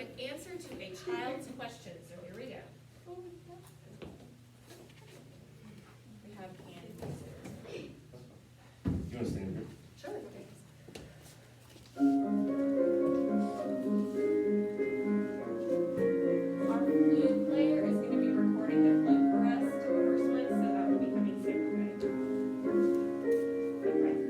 an answer to a child's question. So here we go. We have Annie. Do you want to stand here? Sure. Our flute player is going to be recording the flute for us to the first one, so that will be coming soon, okay? Okay. You ready?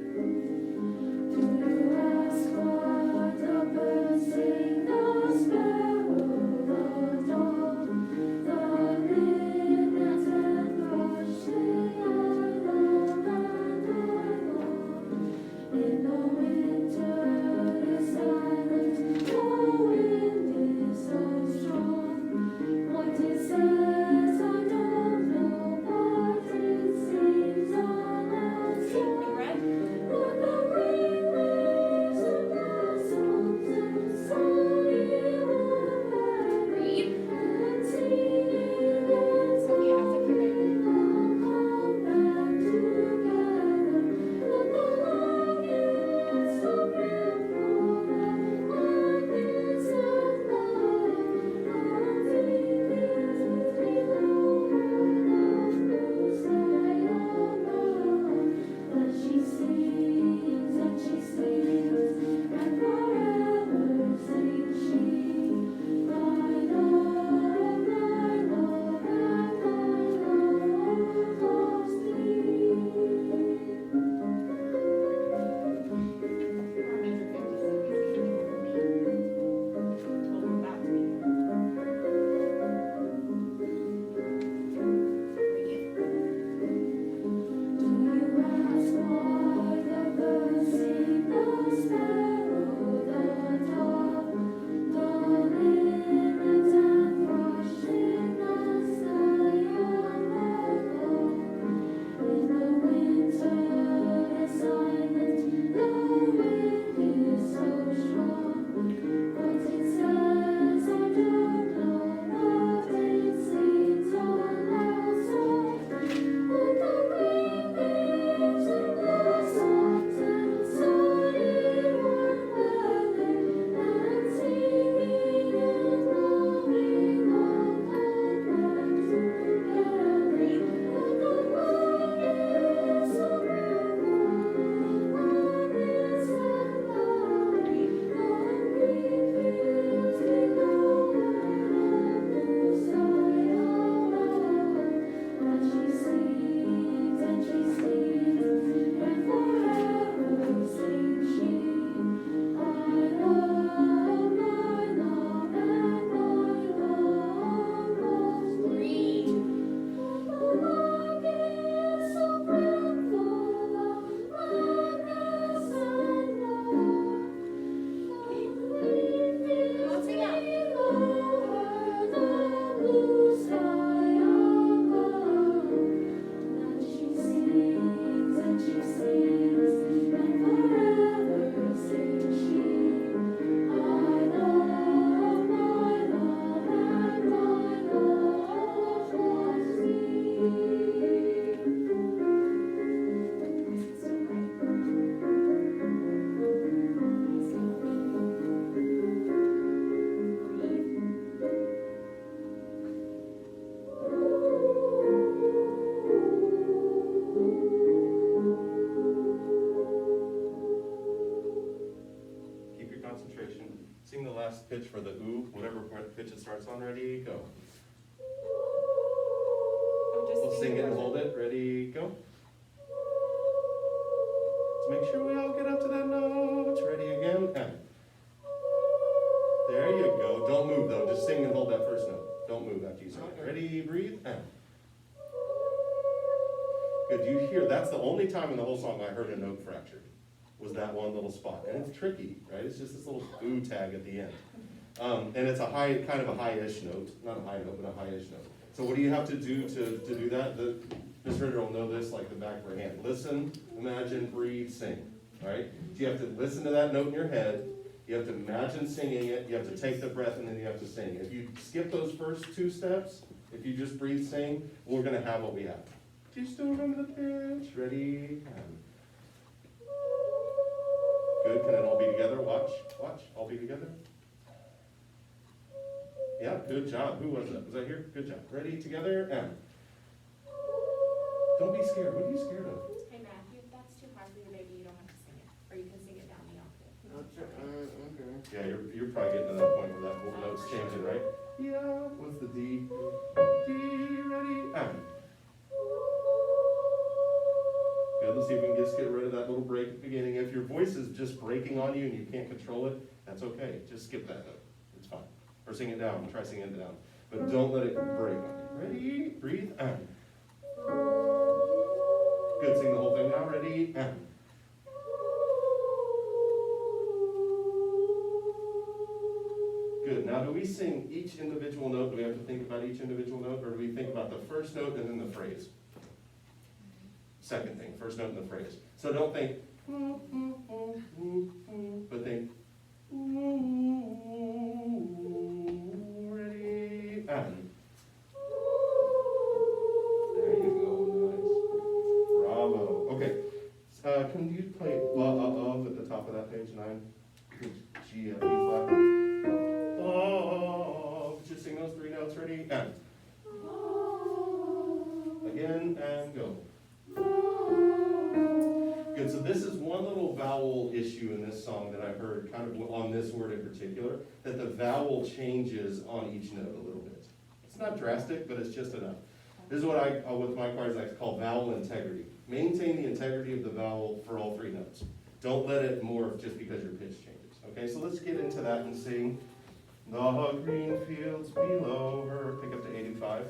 Read. Sophia, after you read. Our major 50 We'll come back to you. Read. Read. Come on, sing out. Keep your concentration. Sing the last pitch for the ooh, whatever pitch it starts on. Ready, go. Oh, just We'll sing it and hold it. Ready, go. Let's make sure we all get up to that note. Ready again. And there you go. Don't move though. Just sing and hold that first note. Don't move after you sing it. Ready, breathe, and. Good. You hear? That's the only time in the whole song I heard a note fractured. Was that one little spot, and it's tricky, right? It's just this little ooh tag at the end, and it's a high, kind of a high-ish note, not a high note, but a high-ish note. So what do you have to do to do that? Ms. Ritter will know this like the back of her hand. Listen, imagine, breathe, sing. All right? So you have to listen to that note in your head. You have to imagine singing it. You have to take the breath, and then you have to sing. If you skip those first two steps, if you just breathe, sing, we're going to have what we have. Do you still remember the pitch? Ready? Good. Can it all be together? Watch. Watch. All be together. Yeah, good job. Who was that? Was that here? Good job. Ready, together, and. Don't be scared. What are you scared of? Hey Matthew, if that's too high for your baby, you don't have to sing it, or you can sing it down the octave. Okay. Yeah, you're probably getting to that point where that whole note's changing, right? Yeah, what's the D? D, ready, and. Good, let's see if we can just get rid of that little break at the beginning. If your voice is just breaking on you and you can't control it, that's okay. Just skip that note. It's fine. Or sing it down. Try singing it down. But don't let it break on you. Ready, breathe, and. Good, sing the whole thing now. Ready, and. Good. Now, do we sing each individual note? Do we have to think about each individual note? Or do we think about the first note and then the phrase? Second thing, first note and the phrase. So don't think, but think, ready, and. There you go, nice. Bravo. Okay, can you play of at the top of that page 9? G, B flat. Just sing those 3 notes, ready, and. Again, and go. Good, so this is one little vowel issue in this song that I've heard kind of on this word in particular, that the vowel changes on each note a little bit. It's not drastic, but it's just enough. This is what I, with my choirs, like to call vowel integrity. Maintain the integrity of the vowel for all 3 notes. Don't let it morph just because your pitch changes. Okay, so let's get into that and sing. The green fields below her. Pick up to 85.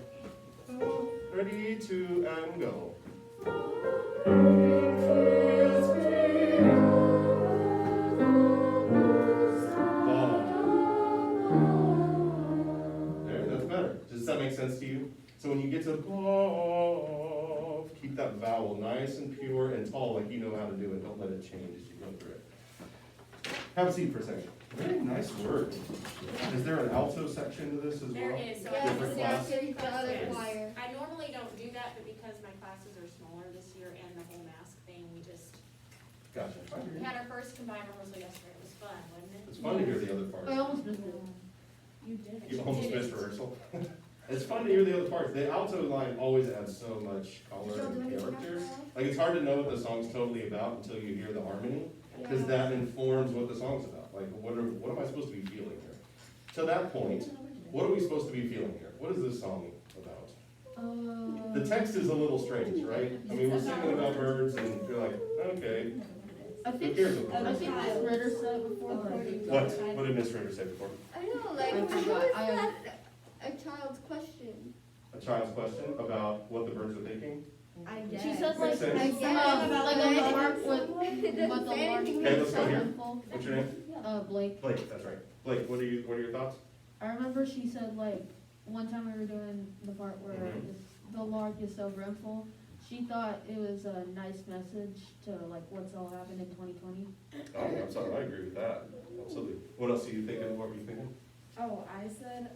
Ready, 2, and go. There, that's better. Does that make sense to you? So when you get to above, keep that vowel nice and pure and tall like you know how to do it. Don't let it change as you go through it. Have a seat for a second. Very nice word. Is there an alto section to this as well? There is, so Yeah, Different it's class? the other choir. I normally don't do that, but because my classes are smaller this year and the whole mask thing, we just, Gotcha. we had our first combined rehearsal yesterday. It was fun, wasn't it? It's fun to hear the other I parts. almost missed it. You did it. You almost missed rehearsal. It's fun to hear the other parts. The alto line always adds so much color and character. Like it's hard to know what the song's totally about until you hear the harmony, because that informs what the song's about. Like what am I supposed to be feeling here? To that point, what are we supposed to be feeling here? What is this song about? The text is a little strange, right? I mean, we're singing about birds and you're like, okay. I think cares? Miss Ritter said before. What did Miss Ritter say before? I know, like, I what forgot. is that? A child's question. A child's question about what the birds are thinking? I guess. She said like, Makes sense. I guess. like a lark with, It doesn't what the say lark. anything. Okay, let's go here. Info. What's your name? Blake. Blake, that's right. Blake, what are your thoughts? I remember she said like, one time we were doing the part where Mhm. the lark is so brimful. She thought it was a nice message to like what's all happened in 2020. Oh, absolutely, I agree with that. Absolutely. What else are you thinking? What were you thinking? Oh, I said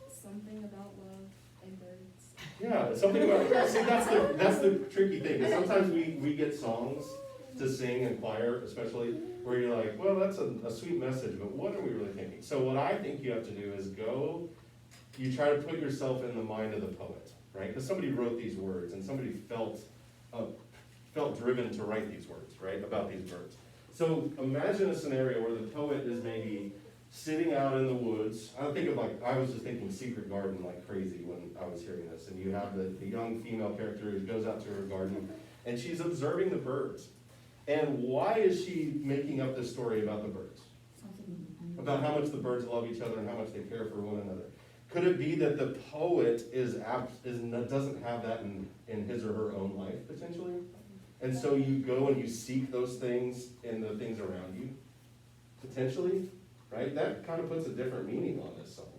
something about love and birds. Yeah, something about, see, that's the tricky thing, is sometimes we get songs to sing in choir, especially, where you're like, well, that's a sweet message, but what are we really thinking? So what I think you have to do is you try to put yourself in the mind of the poet, right? Because somebody wrote these words, and somebody felt driven to write these words, right, about these birds. So imagine a scenario where the poet is maybe sitting out in the woods. I was just thinking secret garden like crazy when I was hearing this. And you have the young female character who goes out to her garden and she's observing the birds. And why is she making up this story about the birds? About how much the birds love each other and how much they care for one another. Could it be that the poet doesn't have that in his or her own life potentially? And so you go and you seek those things in the things around you, potentially? Right? That kind of puts a different meaning on this song,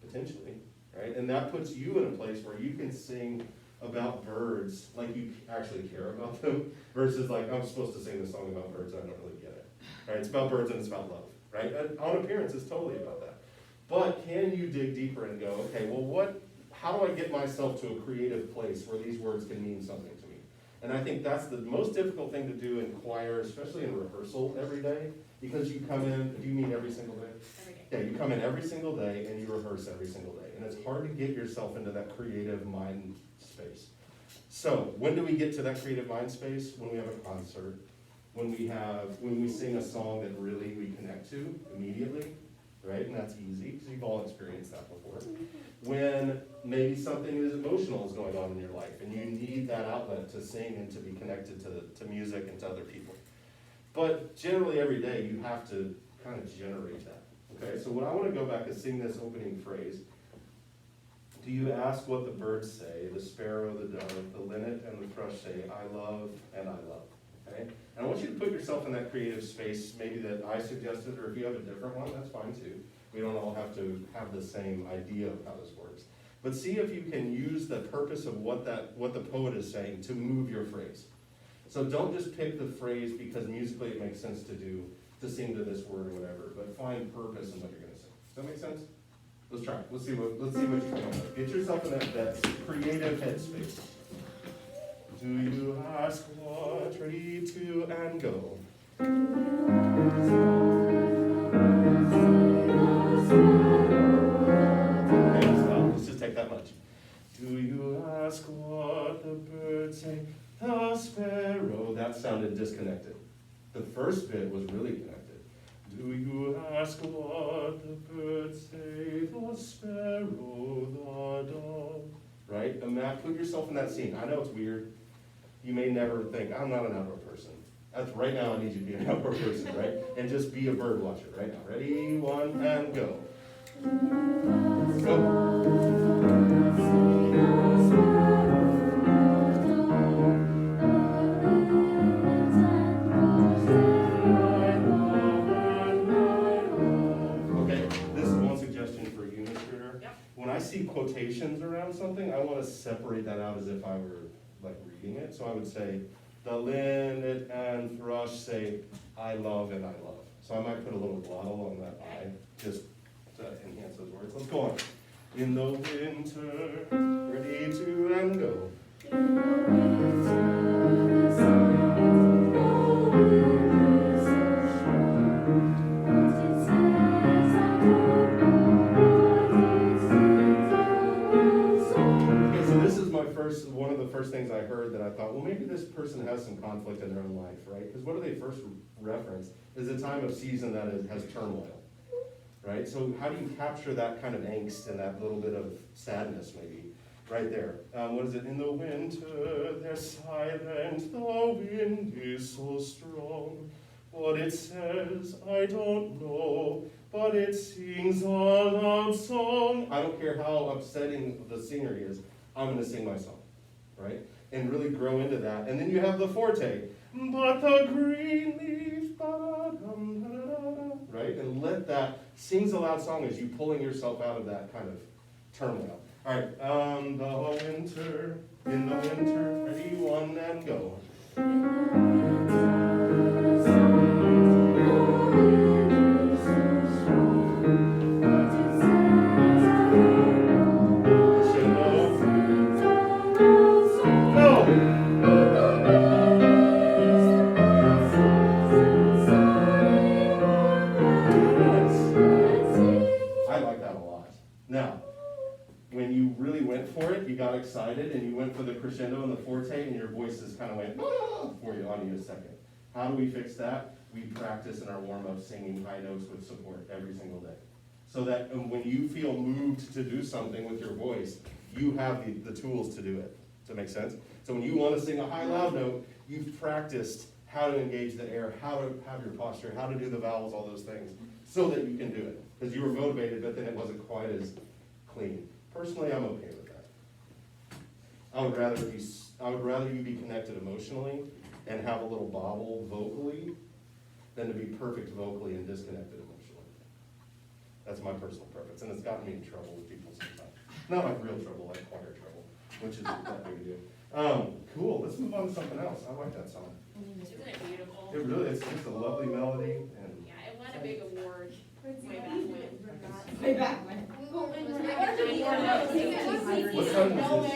potentially, right? And that puts you in a place where you can sing about birds like you actually care about them, versus like, I'm supposed to sing this song about birds, I don't really get it, right? It's about birds and it's about love, right? And on appearance, it's totally about that. But can you dig deeper and go, okay, well, how do I get myself to a creative place where these words can mean something to me? And I think that's the most difficult thing to do in choir, especially in rehearsal every day. Because you come in, do you meet every single day? every day. Yeah, you come in every single day and you rehearse every single day. And it's hard to get yourself into that creative mind space. So when do we get to that creative mind space? When we have a concert, when we sing a song that really we connect to immediately, right? And that's easy, because you've all experienced that before. When maybe something is emotional is going on in your life, and you need that outlet to sing and to be connected to music and to other people. But generally every day, you have to kind of generate that, okay? So what I want to go back is sing this opening phrase. Do you ask what the birds say, the sparrow, the dove, the linnet, and the thrush say, I love and I love, okay? And I want you to put yourself in that creative space, maybe that I suggested, or if you have a different one, that's fine too. We don't all have to have the same idea of how this works. But see if you can use the purpose of what the poet is saying to move your phrase. So don't just pick the phrase because musically it makes sense to sing to this word or whatever, but find purpose in what you're gonna sing. Does that make sense? Let's try it. Let's see what you come up with. Get yourself in that creative headspace. Do you ask what? Ready, to, and go. Okay, stop. Let's just take that much. Do you ask what the birds say? The sparrow. That sounded disconnected. The first bit was really connected. Do you ask what the birds say? The sparrow, the dove. Right? And Matt, put yourself in that scene. I know it's weird. You may never think, I'm not an outdoor person. That's right now I need you to be an outdoor person, right? And just be a bird watcher right now. Ready, one, and go. Okay, this is one suggestion for you, Ms. Ritter. Yep. When I see quotations around something, I want to separate that out as if I were like reading it. So I would say, the linnet and thrush say, I love and I love. So I might put a little glottal on that I, just to enhance those words. Let's go on. In the winter, ready to and go. Okay, so this is one of the first things I heard that I thought, well, maybe this person has some conflict in their own life, right? Because what do they first reference is a time of season that has turmoil, right? So how do you capture that kind of angst and that little bit of sadness, maybe, right there? What is it? In the winter, they're silent, the wind is so strong. What it says, I don't know, but it sings a love song. I don't care how upsetting the scenery is, I'm going to sing my song, right? And really grow into that. And then you have the forte. But the green leaf, da-da-dum, da-da-da-da, right? And let that, sings a loud song as you pulling yourself out of that kind of turmoil. All right, in the winter, ready, one, and go. Now, when you really went for it, you got excited and you went for the crescendo and the forte and your voices kind of went for you on you a second. How do we fix that? We practice in our warm-up singing high notes with support every single day. So that when you feel moved to do something with your voice, you have the tools to do it. Does that make sense? So when you want to sing a high loud note, you've practiced how to engage the air, how to have your posture, how to do the vowels, all those things, so that you can do it. Because you were motivated, but then it wasn't quite as clean. Personally, I'm okay with that. I would rather you be connected emotionally and have a little bobble vocally than to be perfect vocally and disconnected emotionally. That's my personal preference, and it's gotten me in trouble with people sometimes. Not like real trouble, like choir trouble, which isn't that big a deal. Cool, let's move on to something else. I like that song. Isn't it beautiful? It really is, it's a lovely melody, and Yeah, it won a big award way back when. Way back when. We were- When was we're it- like a what time is this?